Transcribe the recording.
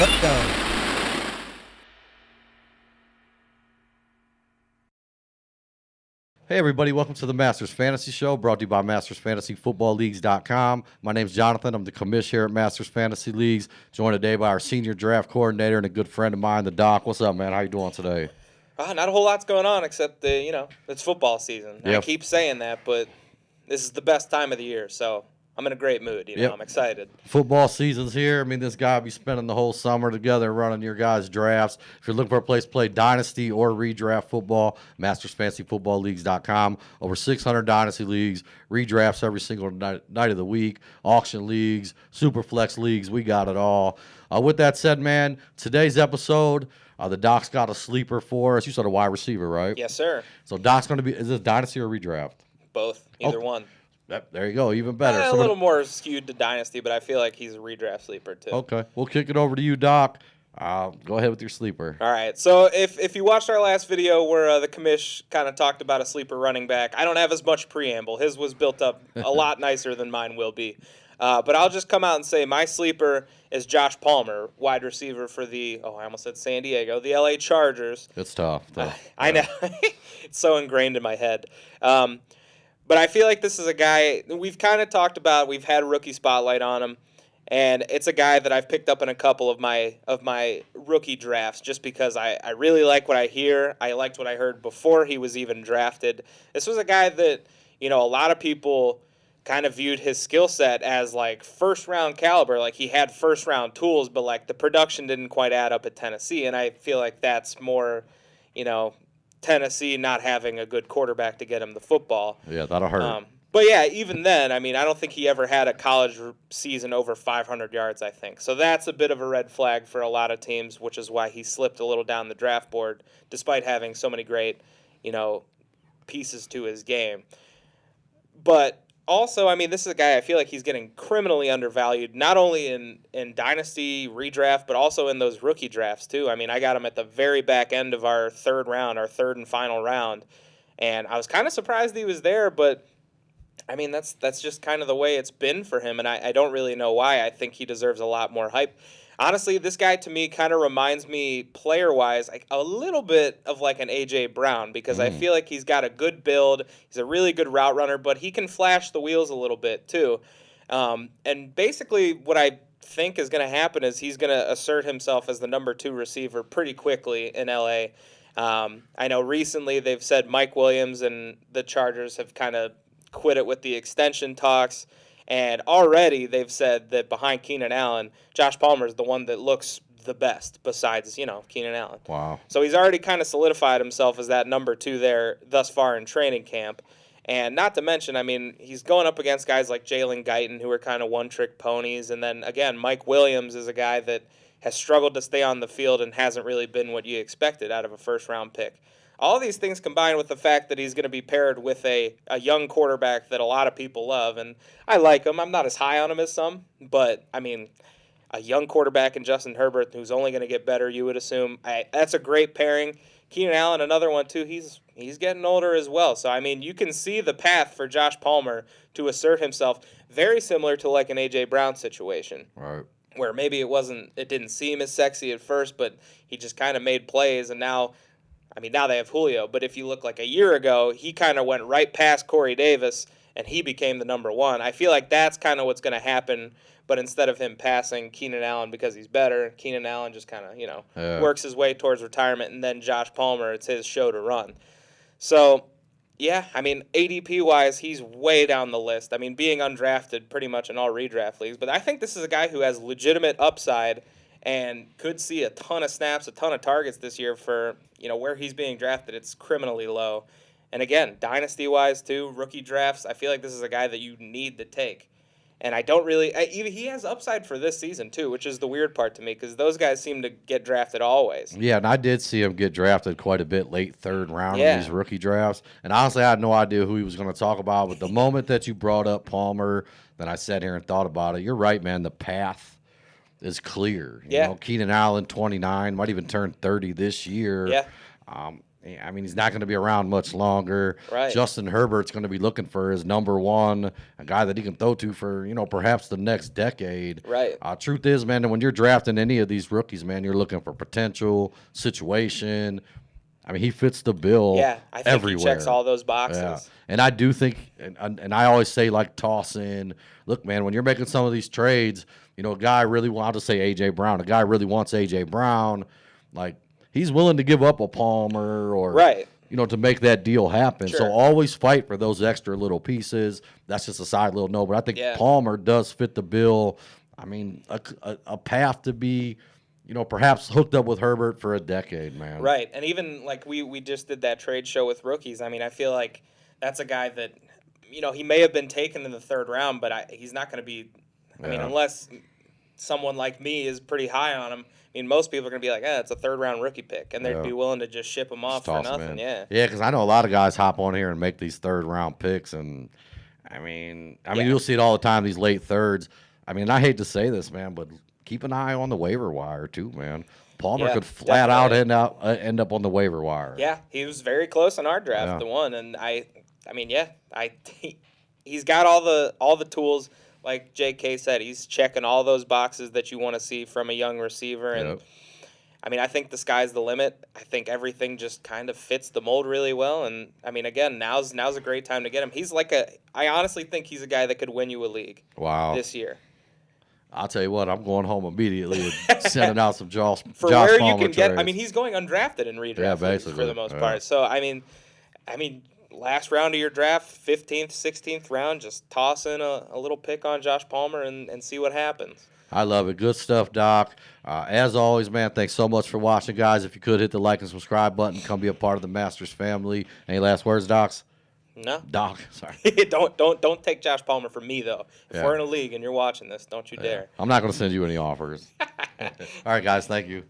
Let's go. Hey everybody, welcome to the Masters Fantasy Show, brought to you by MastersFantasyFootballLeagues.com. My name's Jonathan. I'm the commish here at Masters Fantasy Leagues, joined today by our senior draft coordinator and a good friend of mine, the Doc. What's up, man? How you doing today? Not a whole lot's going on except it's football season. Yep. I keep saying that, but this is the best time of the year, so I'm in a great mood. Yep. I'm excited. Football season's here. I mean, this guy will be spending the whole summer together running your guys' drafts. If you're looking for a place to play Dynasty or redraft football, MastersFantasyFootballLeagues.com. Over 600 Dynasty leagues, redrafts every single night of the week, auction leagues, super flex leagues. We got it all. With that said, man, today's episode, the Doc's got a sleeper for us. You said a wide receiver, right? Yes, sir. So Doc's going to be, is this Dynasty or redraft? Both. Either one. Yep, there you go. Even better. A little more skewed to Dynasty, but I feel like he's a redraft sleeper, too. Okay. We'll kick it over to you, Doc. Go ahead with your sleeper. All right. So if you watched our last video where the commish kind of talked about a sleeper running back, I don't have as much preamble. His was built up a lot nicer than mine will be. But I'll just come out and say my sleeper is Josh Palmer, wide receiver for I almost said San Diego, the LA Chargers. It's tough. I know. It's so ingrained in my head. But I feel like this is a guy we've kind of talked about. We've had rookie spotlight on him, and it's a guy that I've picked up in a couple of my rookie drafts just because I really like what I hear. I liked what I heard before he was even drafted. This was a guy that, a lot of people kind of viewed his skill set as like first round caliber. Like he had first round tools, but like the production didn't quite add up at Tennessee. And I feel like that's more, Tennessee not having a good quarterback to get him the football. Yeah, that'll hurt. But yeah, even then, I mean, I don't think he ever had a college season over 500 yards, I think. So that's a bit of a red flag for a lot of teams, which is why he slipped a little down the draft board, despite having so many great, pieces to his game. But also, I mean, this is a guy I feel like he's getting criminally undervalued, not only in Dynasty redraft, but also in those rookie drafts, too. I mean, I got him at the very back end of our third and final round. And I was kind of surprised he was there, but, I mean, that's just kind of the way it's been for him, and I don't really know why. I think he deserves a lot more hype. Honestly, this guy to me kind of reminds me player-wise like a little bit of like an A.J. Brown because I feel like he's got a good build. He's a really good route runner, but he can flash the wheels a little bit too. And basically what I think is going to happen is he's going to assert himself as the number 2 receiver pretty quickly in L.A. I know recently they've said Mike Williams and the Chargers have kind of quit it with the extension talks. And already they've said that behind Keenan Allen, Josh Palmer is the one that looks the best besides, Keenan Allen. Wow. So he's already kind of solidified himself as that number 2 there thus far in training camp. And not to mention, I mean, he's going up against guys like Jalen Guyton who are kind of one-trick ponies. And then, again, Mike Williams is a guy that has struggled to stay on the field and hasn't really been what you expected out of a first-round pick. All these things combined with the fact that he's going to be paired with a young quarterback that a lot of people love. And I like him. I'm not as high on him as some. But, I mean, a young quarterback in Justin Herbert who's only going to get better, you would assume. That's a great pairing. Keenan Allen, another one, too. He's getting older as well. So, I mean, you can see the path for Josh Palmer to assert himself very similar to like an A.J. Brown situation. Right. Where maybe it didn't seem as sexy at first, but he just kind of made plays. And now they have Julio, but if you look like a year ago, he kind of went right past Corey Davis, and he became the number 1. I feel like that's kind of what's going to happen, but instead of him passing Keenan Allen because he's better, Keenan Allen just kind of, works his way towards retirement, and then Josh Palmer, it's his show to run. So, yeah, I mean, ADP-wise, he's way down the list. I mean, being undrafted pretty much in all redraft leagues, but I think this is a guy who has legitimate upside and could see a ton of snaps, a ton of targets this year for, where he's being drafted. It's criminally low. And again, dynasty-wise, too, rookie drafts, I feel like this is a guy that you need to take. And I don't really he has upside for this season, too, which is the weird part to me because those guys seem to get drafted always. Yeah, and I did see him get drafted quite a bit late third round in these rookie drafts. And honestly, I had no idea who he was going to talk about. But the moment that you brought up Palmer, then I sat here and thought about it. You're right, man. The path is clear. You know, Keenan Allen, 29, might even turn 30 this year. Yeah. I mean, he's not going to be around much longer. Right. Justin Herbert's going to be looking for his number one, a guy that he can throw to for, perhaps the next decade. Right. Truth is, man, when you're drafting any of these rookies, man, you're looking for potential, situation. I mean, he fits the bill Yeah, I think everywhere. he checks all those boxes. Yeah. And I do think, and I always say, like, toss in, look, man, when you're making some of these trades, a guy really wants to say A.J. Brown. A guy really wants A.J. Brown. Like, he's willing to give up a Palmer or, right. To make that deal happen. Sure. So always fight for those extra little pieces. That's just a side little note. But I think Palmer does fit the bill. I mean, a path to be, perhaps hooked up with Herbert for a decade, man. Right. And even like we just did that trade show with rookies. I mean, I feel like that's a guy that, he may have been taken in the third round, but he's not going to be, I mean, unless someone like me is pretty high on him. I mean, most people are going to be like, it's a third-round rookie pick, and they'd be willing to just ship him off for nothing. Yeah, because I know a lot of guys hop on here and make these third-round picks, and I mean, you'll see it all the time, these late thirds. I mean, I hate to say this, man, but keep an eye on the waiver wire too, man. Palmer could flat out end up on the waiver wire. Yeah, he was very close in our draft, the one, and he's got all the tools. Like J.K. said, he's checking all those boxes that you want to see from a young receiver. And, I mean, I think the sky's the limit. I think everything just kind of fits the mold really well. And, I mean, again, now's a great time to get him. He's I honestly think he's a guy that could win you a league this year. I'll tell you what, I'm going home immediately and sending out some Josh For Josh where Palmer you can trades. get, I mean, he's going undrafted in redraft basically, for the most part. So, I mean, last round of your draft, 15th, 16th round, just toss in a little pick on Josh Palmer and see what happens. I love it. Good stuff, Doc. As always, man, thanks so much for watching, guys. If you could, hit the like and subscribe button. Come be a part of the Masters family. Any last words, Docs? No. Doc, sorry. Don't take Josh Palmer from me, though. If we're in a league and you're watching this, don't you dare. I'm not going to send you any offers. All right, guys, thank you.